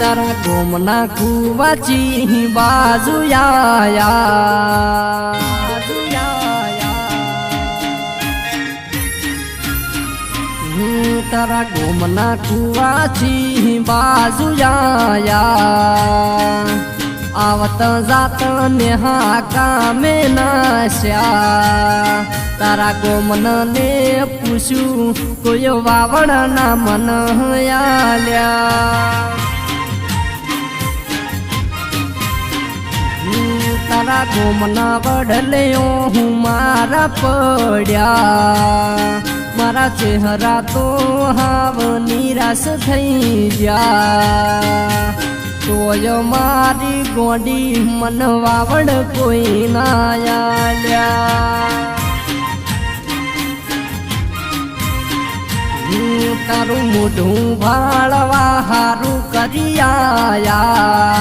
તારા ગોમના કુવાચી બાજુ આયા તારા ગોમના કુવાચી બાજુ આયા આવત જાત ને હા કામે નાશ્યા તારા ગોમન ને પૂછ્યું કોઈ વાવડના મન આલ્યા તારા ગોમના બદલ્યો હું મારા પડ્યા મારા ચહેરા તો હાવ નિરાશ થઈ ગયા તોય મારી ગોડી મન વાવડ કોઈ ના આલ્યા તારું મોઢું ભાળવા હારું કરી આયા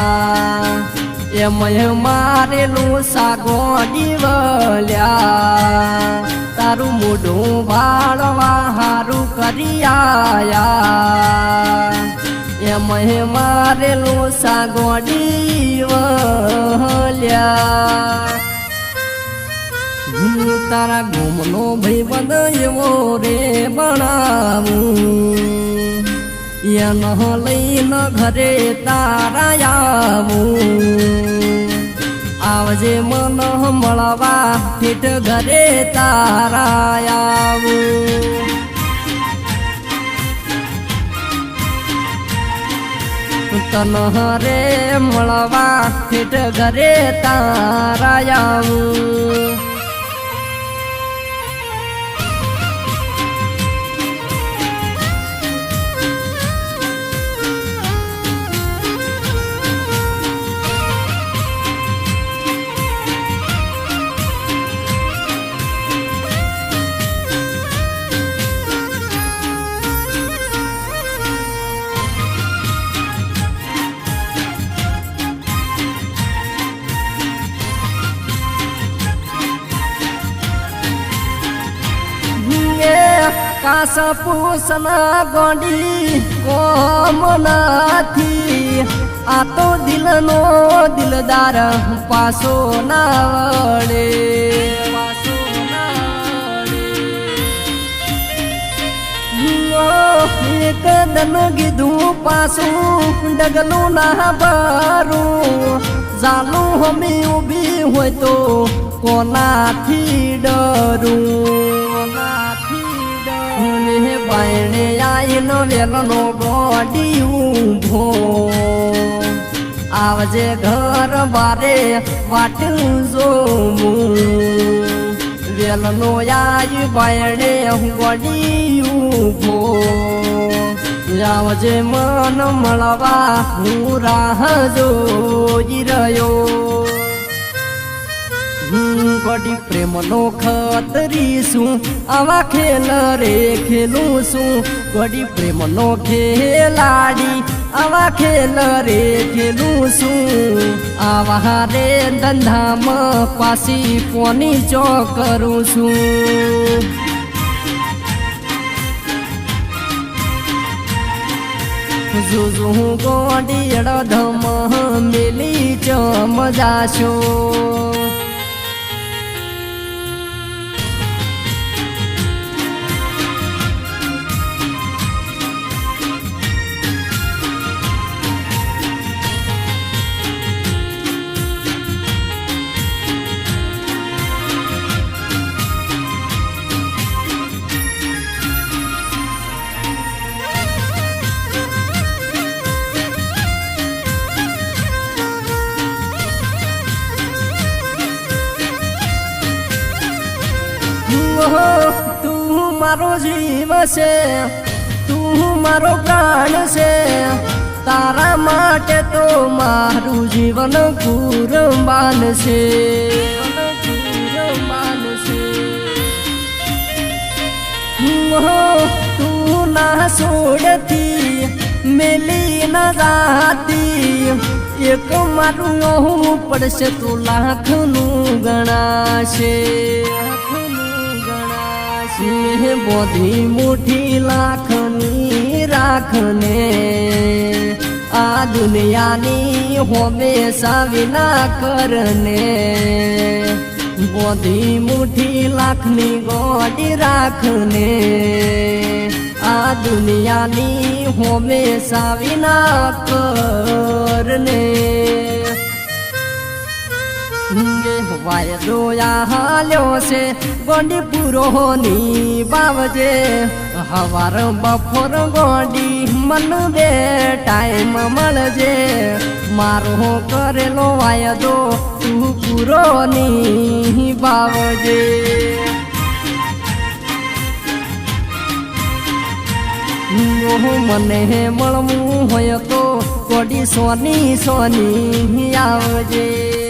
એમય મારેલું સાગોડી વલ્યા તારું મોઢું ભાળવા હારું કરી આયા એમય મારેલું સાગોડી વલ્યા તારા ગોમનો ભાઈબંધ એવો રે બનાવું એનો લઈને ઘરે તારા આવું આવજે મન મળવા ઠેઠ ઘરે તારા આવું તન રે મળવા ઠેઠ ઘરે તારા આવું કાસ પૂસના ગોડી કોમ નથી આ તો દિલનો દિલદાર પાસો ના વળે એક દન કીધું પાછું ડગલું ના ભરું જાલું હમી ઊભી હોય તો કોનાથી ડરું બાયણે આઈનો વેલનો ગોડી ઊભો આવજે ઘર બારે વાટ જોવું વેલનો આઈ બાયણે ગોડી ઊભો આવજે મન મળવા હું રાહ જોઈ રહ્યો ગોડી પ્રેમનો ખતરીશું આવા ખેલ રે ખેલું છું ગોડી પ્રેમનો ખેલાડી આવા ખેલ રે ખેલું છું આવા રે ધંધામાં પાછી પોની ચો કરું છું જોજો હું ગોડી અડધમ મેલી ચમ જાશો તું મારો જીવ છે તું મારો પ્રાણ છે તારા માટે તો મારું જીવન કુરબાન છે તું ના છોડતી મેલી ના જાતી એક મારું પડશે તો લાખનું ગણાશે બોધી મુઠી લાખની રાખને આ દુનિયાની હંમેશા વિના કરને બોધી મુઠ્ઠી લાખની ગોડી રાખને આ દુનિયાની હંમેશા વિના કરને વાયદો હાલ્યો છે ગોંડી પૂરો ની બાવજે હવાર બપોર ગોંડી મન બે ટાઈમ મળજે મારો કરેલો વાયદો તું પૂરો ની બાવજે મને મળવું હોય તો ગોડી સોની સોની આવજે